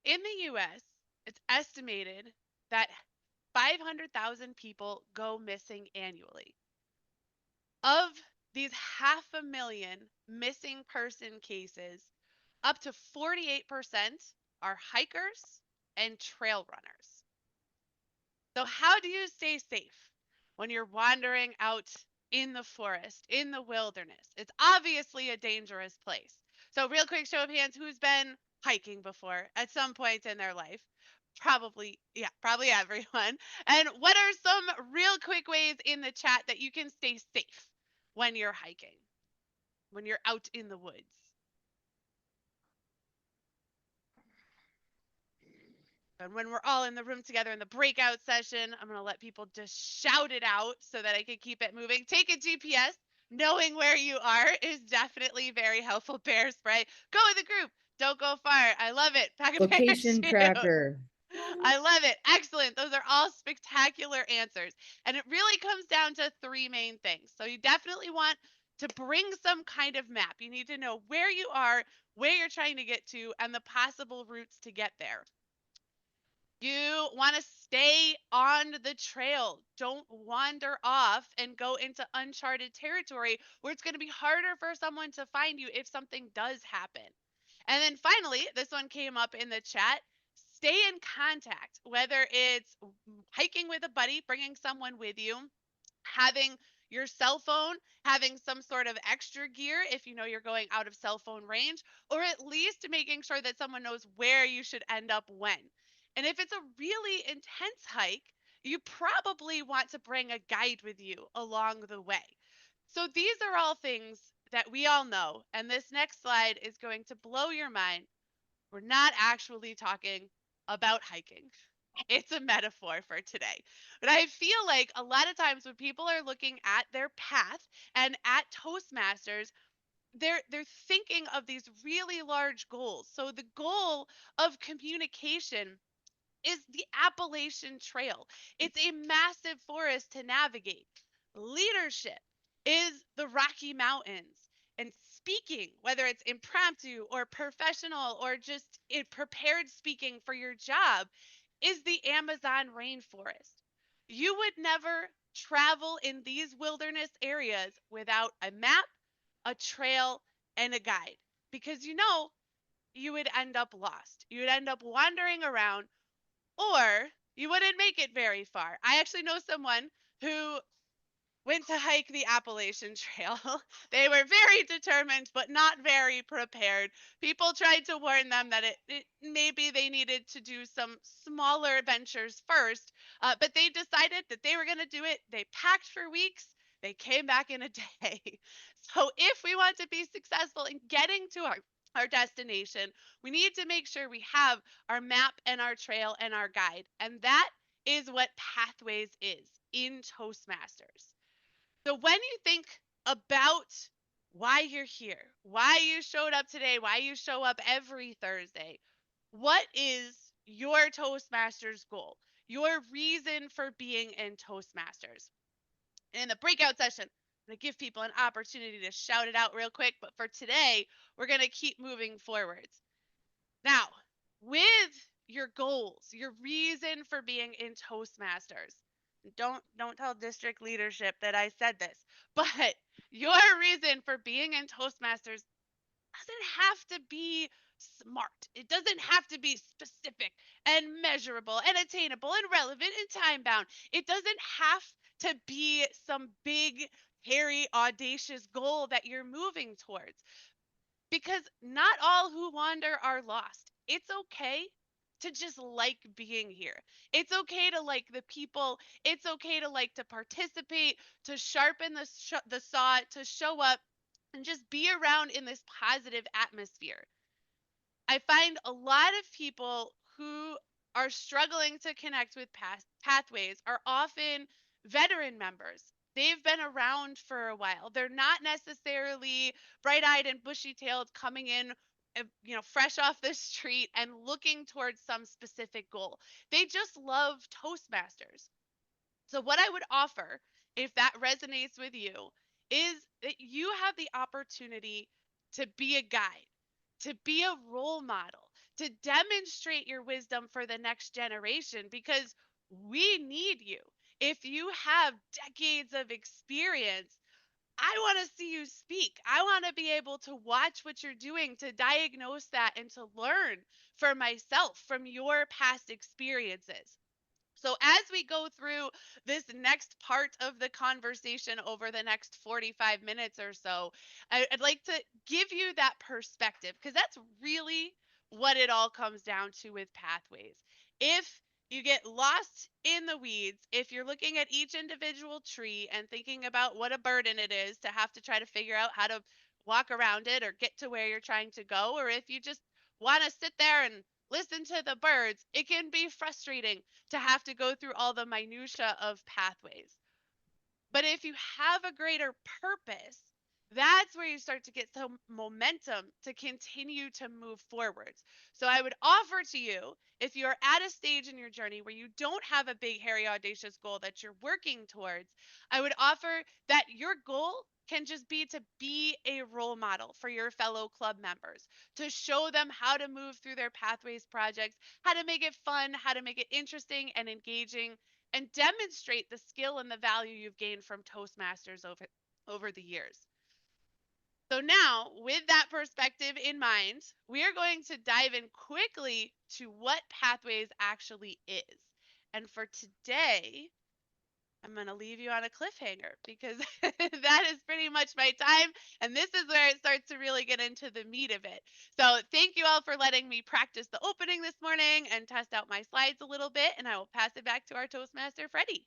In the US, it's estimated that 500,000 people go missing annually. Of these 500,000 missing person cases, up to 48% are hikers and trail runners. So, how do you stay safe when you're wandering out in the forest, in the wilderness? It's obviously a dangerous place. So, real quick show of hands, who's been hiking before at some point in their life? Probably, yeah, probably everyone. And what are some real quick ways in the chat that you can stay safe when you're hiking, when you're out in the woods? And when we're all in the room together in the breakout session, I'm going to let people just shout it out so that I can keep it moving. Take a GPS. Knowing where you are is definitely very helpful. Bear spray. Go with the group. Don't go far. I love it. Pack a Location parachute. tracker. I love it. Excellent. Those are all spectacular answers. And it really comes down to three main things. So you definitely want to bring some kind of map. You need to know where you are, where you're trying to get to, and the possible routes to get there. You want to stay on the trail. Don't wander off and go into uncharted territory where it's going to be harder for someone to find you if something does happen. And then finally, this one came up in the chat. Stay in contact, whether it's hiking with a buddy, bringing someone with you, having your cell phone, having some sort of extra gear if you know you're going out of cell phone range, or at least making sure that someone knows where you should end up when. And if it's a really intense hike, you probably want to bring a guide with you along the way. So these are all things that we all know. And this next slide is going to blow your mind. We're not actually talking about hiking. It's a metaphor for today. But I feel like a lot of times when people are looking at their path and at Toastmasters, they're thinking of these really large goals. So the goal of communication is the Appalachian Trail. It's a massive forest to navigate. Leadership is the Rocky Mountains. And speaking, whether it's impromptu or professional or just prepared speaking for your job, is the Amazon rainforest. You would never travel in these wilderness areas without a map, a trail, and a guide because you would end up lost. You would end up wandering around or you wouldn't make it very far. I actually know someone who went to hike the Appalachian Trail. They were very determined, but not very prepared. People tried to warn them that it maybe they needed to do some smaller adventures first, but they decided that they were going to do it. They packed for weeks. They came back in a day. So if we want to be successful in getting to our destination, we need to make sure we have our map and our trail and our guide. And that is what Pathways is in Toastmasters. So when you think about why you're here, why you showed up today, why you show up every Thursday, what is your Toastmasters goal? Your reason for being in Toastmasters? In the breakout session, I'm going to give people an opportunity to shout it out real quick, but for today, we're going to keep moving forwards. Now, with your goals, your reason for being in Toastmasters, don't tell district leadership that I said this, but your reason for being in Toastmasters doesn't have to be smart. It doesn't have to be specific and measurable and attainable and relevant and time bound. It doesn't have to be some big, hairy, audacious goal that you're moving towards because not all who wander are lost. It's okay to just like being here. It's okay to like the people. It's okay to like to participate, to sharpen the saw, to show up and just be around in this positive atmosphere. I find a lot of people who are struggling to connect with past pathways are often veteran members. They've been around for a while. They're not necessarily bright-eyed and bushy-tailed coming in fresh off the street and looking towards some specific goal. They just love Toastmasters. So what I would offer if that resonates with you is that you have the opportunity to be a guide, to be a role model, to demonstrate your wisdom for the next generation because we need you. If you have decades of experience, I want to see you speak. I want to be able to watch what you're doing, to diagnose that, and to learn for myself from your past experiences. So, as we go through this next part of the conversation over the next 45 minutes or so, I'd like to give you that perspective because that's really what it all comes down to with pathways. If you get lost in the weeds, if you're looking at each individual tree and thinking about what a burden it is to have to try to figure out how to walk around it or get to where you're trying to go, or if you just want to sit there and listen to the birds, it can be frustrating to have to go through all the minutia of pathways. But if you have a greater purpose, that's where you start to get some momentum to continue to move forwards. So I would offer to you, if you're at a stage in your journey where you don't have a big, hairy, audacious goal that you're working towards, I would offer that your goal can just be to be a role model for your fellow club members, to show them how to move through their pathways projects, how to make it fun, how to make it interesting and engaging, and demonstrate the skill and the value you've gained from Toastmasters over the years. So now, with that perspective in mind, we are going to dive in quickly to what Pathways actually is. And for today, I'm going to leave you on a cliffhanger because that is pretty much my time. And this is where it starts to really get into the meat of it. So, thank you all for letting me practice the opening this morning and test out my slides a little bit. And I will pass it back to our Toastmaster, Freddie.